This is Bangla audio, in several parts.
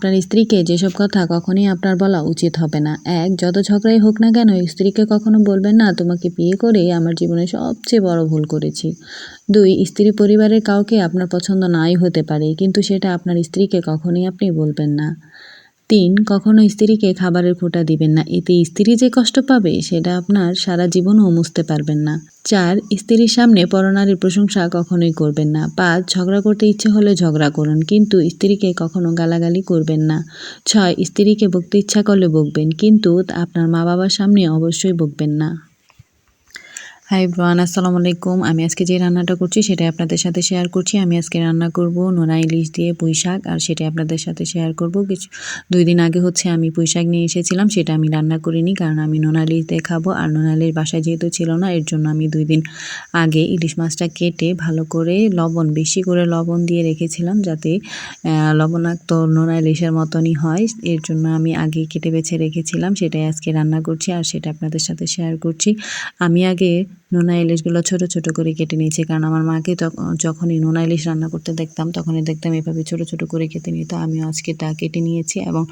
আপনার স্ত্রীকে যেসব কথা কখনোই আপনার বলা উচিত হবে না। ১. যত ঝগড়াই হোক না কেন স্ত্রীকে কখনো বলবেন না, তোমাকে বিয়ে করে আমার জীবনে সবচেয়ে বড় ভুল করেছি। ২. স্ত্রী পরিবারের কাউকে আপনার পছন্দ নাই হতে পারে, কিন্তু সেটা আপনার স্ত্রীকে কখনোই আপনি বলবেন না। ৩. কখনো স্ত্রীকে খাবারের খোঁটা দিবেন না, এতে স্ত্রী যে কষ্ট পাবে সেটা আপনার সারা জীবনও মুছতে পারবেন না। ৪. স্ত্রীর সামনে পরনারীর প্রশংসা কখনোই করবেন না। ৫. ঝগড়া করতে ইচ্ছে হলে ঝগড়া করুন, কিন্তু স্ত্রীকে কখনো গালাগালি করবেন না। ৬. স্ত্রীকে বকতে ইচ্ছা করলে বকবেন, কিন্তু আপনার মা বাবার সামনে অবশ্যই বকবেন না। হাই এভরিওয়ান, আসসালামু আলাইকুম। আমি আজকে যে রান্নাটা করছি সেটাই আপনাদের সাথে শেয়ার করছি। আমি আজকে রান্না করব নোনা ইলিশ দিয়ে পুঁই শাক, আর সেটাই আপনাদের সাথে শেয়ার করব। 2 দিন আগে আমি পুঁই শাক নিয়ে এসেছিলাম, সেটা আমি রান্না করিনি কারণ আমি নোনা ইলিশ দিয়ে খাবো। আর নোনা ইলিশ বাসায় যেহেতু ছিল না, এর জন্য আমি 2 দিন আগে ইলিশ মাছটা কেটে ভালো করে বেশি করে লবণ দিয়ে রেখেছিলাম, যাতে লবণাক্ত নোনা ইলিশের মতনই হয়। এর জন্য আমি আগে কেটে বেছে রেখেছিলাম, সেটাই আজকে রান্না করছি আর সেটা আপনাদের সাথে শেয়ার করছি। আমি আগে নোনা ইলিশগুলো ছোট ছোট করে কেটে নিয়েছি, কারণ আমার মাকে যখনই নোনা ইলিশ রান্না করতে দেখতাম তখনই দেখতাম এভাবে ছোট ছোট করে কেটে নিত। আমিও আজকে তা কেটে নিয়েছি এবং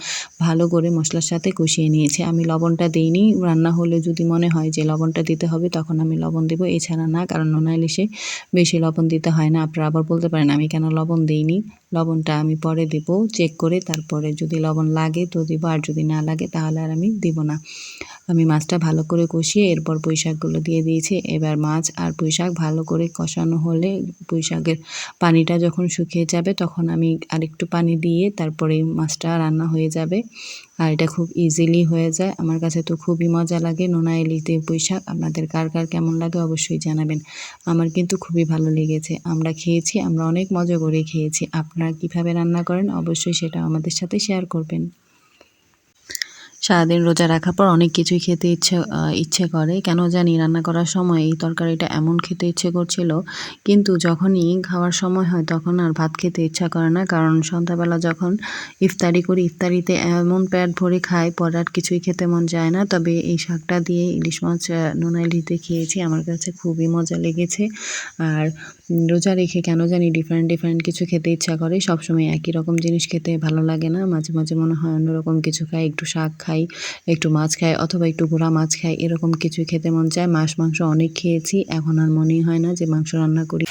ভালো করে মশলার সাথে কষিয়ে নিয়েছি। আমি লবণটা দিইনি, রান্না হলে যদি মনে হয় যে লবণটা দিতে হবে তখন আমি লবণ দেবো, এছাড়া না, কারণ নোনা ইলিশে বেশি লবণ দিতে হয় না। আপনারা আবার বলতে পারেন আমি কেন লবণ দিইনি। লবণটা আমি পরে দেব চেক করে, তারপরে যদি লবণ লাগে তো দিব, আর যদি না লাগে তাহলে আর আমি দিব না। আমি মাছটা ভালো করে কষিয়ে এরপর পুঁই শাকগুলো দিয়ে দিয়েছি। এবার মাছ আর পুঁই শাক ভালো করে কষানো হলে পুঁই শাকের পানিটা যখন শুকিয়ে যাবে তখন আমি আরেকটু পানি দিয়ে তারপরে মাছটা রান্না হয়ে যাবে। আর এটা খুব ইজিলি হয়ে যায়। আমার কাছে তো খুবই মজা লাগে নোনা ইলিশ দিয়ে পুঁই শাক। আপনাদের কার কার কেমন লাগে অবশ্যই জানাবেন। আমার কিন্তু খুবই ভালো লেগেছে। আমরা খেয়েছি, আমরা অনেক মজা করে খেয়েছি। আপনারা কীভাবে রান্না করেন অবশ্যই সেটা আমাদের সাথে শেয়ার করবেন। সারাদিন রোজা রাখার পর অনেক কিছুই খেতে ইচ্ছে করে, কেন জানি রান্না করার সময় এই তরকারিটা এমন খেতে ইচ্ছে করছিল, কিন্তু যখনই খাওয়ার সময় হয় তখন আর ভাত খেতে ইচ্ছা করে না। কারণ সন্ধ্যাবেলা যখন ইফতারি করি, ইফতারিতে এমন পেট ভরে খাই, পরে আর কিছুই খেতে মন যায় না। তবে এই শাকটা দিয়ে ইলিশ মাছ নোনা ইলিশ দিয়ে খেয়েছি, আমার কাছে খুবই মজা লেগেছে। আর রোজা রেখে কেন জানি ডিফারেন্ট ডিফারেন্ট কিছু খেতে ইচ্ছা করে, সবসময় একই রকম জিনিস খেতে ভালো লাগে না। মাঝে মাঝে মনে হয় অন্যরকম কিছু খাই, একটু শাক খাই, একটু মাছ খাই, অথবা একটু গুঁড়া মাছ খাই, এরকম কিছু খেতে মন চায়। মাছ মাংস অনেক খেয়েছি, এখন আর মনেই হয় না যে মাংস রান্না করি।